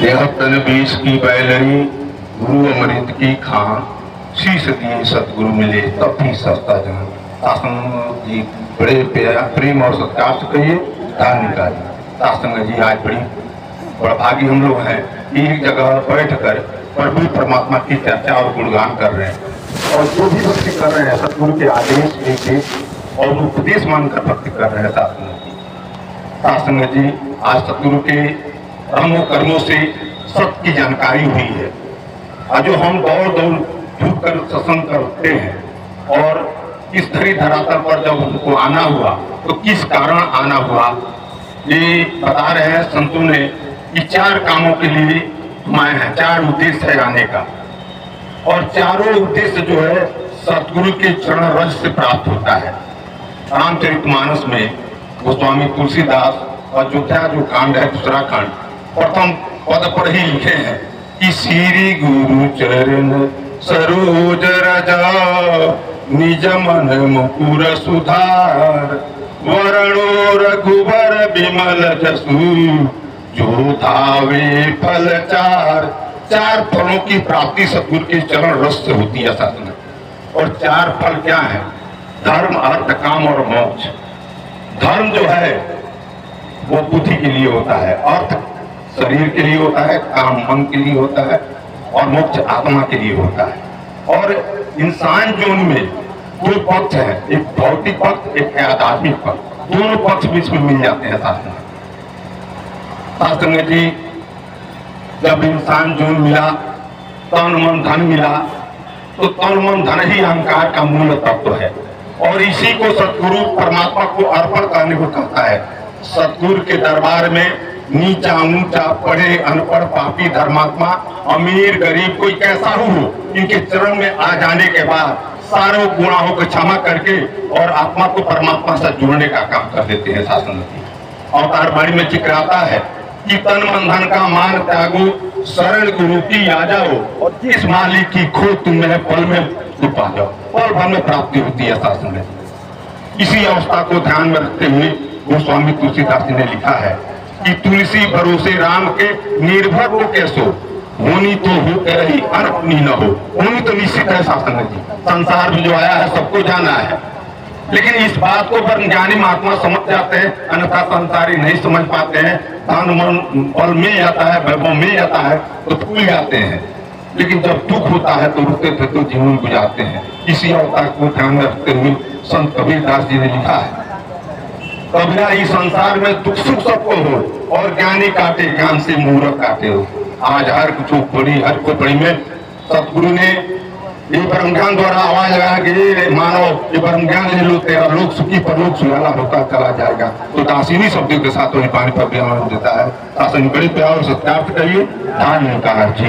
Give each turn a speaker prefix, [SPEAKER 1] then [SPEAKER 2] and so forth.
[SPEAKER 1] यह तन बीस की बैलरी गुरु अमृत की खान, शीश दिए सतगुरु मिले तब भी सस्ता जान। तासंग जी बड़े प्रेम और सत्कार से कहिए धार्मिकारी। तासंग जी आज बड़ा भागी हम लोग हैं कि एक जगह बैठ कर प्रभु परमात्मा की चर्चा और गुणगान कर रहे हैं, और जो भी भक्ति कर रहे हैं सतगुरु के आदेश लेके और उपदेश मानकर भक्ति कर रहे हैं। तासंग जी आज सतगुरु के रंगों कर्मों से सत्य की जानकारी हुई है, और जो हम दौड़ धूप कर सत्संग करते हैं और इस धरी धरातल पर जब हमको आना हुआ तो किस कारण आना हुआ, ये बता रहे हैं संतों ने कि 4 कामों के लिए हम आए हैं, 4 उद्देश्य है आने का, और चारों उद्देश्य जो है सतगुरु के चरण रज से प्राप्त होता है। रामचरितमानस में गोस्वामी तुलसीदास अयोध्या जो कांड है दूसरा कांड प्रथम पद पर ही लिखे हैं कि श्री गुरु चरण सरोज रजा निज मन मुकुर सुधार, वरणो रघुबर विमल जसु जो धावे फल 4 फलों की प्राप्ति सतगुरु के चरण रस से होती है शास्त्र में। और 4 फल क्या है? धर्म, अर्थ, काम और मोक्ष। धर्म जो है वो बुद्धि के लिए होता है, अर्थ शरीर के लिए होता है, काम मन के लिए होता है, और मोक्ष आत्मा के लिए होता है। और इंसान जीवन में 2 पक्ष है, एक भौतिक पक्ष, एक आध्यात्मिक पक्ष, दोनों पक्ष बीच में मिल जाते हैं शास्त्र में। शास्त्र में जी जब इंसान जीवन मिला, तन मन धन मिला, तो तन मन धन ही अहंकार का मूल तत्व है, और इसी को सतगुरु परमात्मा को अर्पण करने को कहता है। सतगुरु के दरबार में नीचा ऊंचा, पढ़े अनपढ़, पापी धर्मात्मा, अमीर गरीब, कोई कैसा हो, इनके चरण में आ जाने के बाद सारे गुनाहों को क्षमा करके और आत्मा को परमात्मा से जोड़ने का काम कर देते हैं। शासन अवतार बाणी में जिक्र आता है कि तन मन धन का मान त्यागो, शरण गुरु की आ जाओ, और जिस मालिक की खो तुम्हें पल में पा जाओ, पल भर में प्राप्ति होती है। शासन में इसी अवस्था को ध्यान में रखते हुए गोस्वामी तुलसीदास जी ने लिखा है कि तुलसी भरोसे राम के निर्भर हो कैसो, होनी तो हो कह रही अनपुनी न हो। होनी तो निश्चित है शासन जी, संसार में जो आया है सबको जाना है, लेकिन इस बात को पर ज्ञानी महात्मा समझ जाते हैं, अन्यथा संसारी नहीं समझ पाते हैं। धन मन फल मिल जाता है, वैभव मिल जाता है तो भूल जाते हैं, लेकिन जब दुख होता है तो रुकते थे तो जीवन गुजारते हैं। इसी अवतार को ध्यान में रखते हुए संत कबीरदास जी ने लिखा है, कबीरा इस संसार में दुख सुख सबको हो, और ज्ञानी काटे ज्ञान से मूर्ख काटे हो। आज हर को पड़ी में सतगुरु ने ये ब्रह्म ज्ञान द्वारा आवाज लगाया कि मानो ये ब्रह्म ज्ञान ले लो, तेरा लोक सुखी पर लोक सुहाना होता चला जाएगा। तो दासिनी शब्दों के साथ वही पानी पर बयान देता है। दासिनी बड़े प्यार और सत्यार्थ करिए, ध्यान नहीं कहा जी।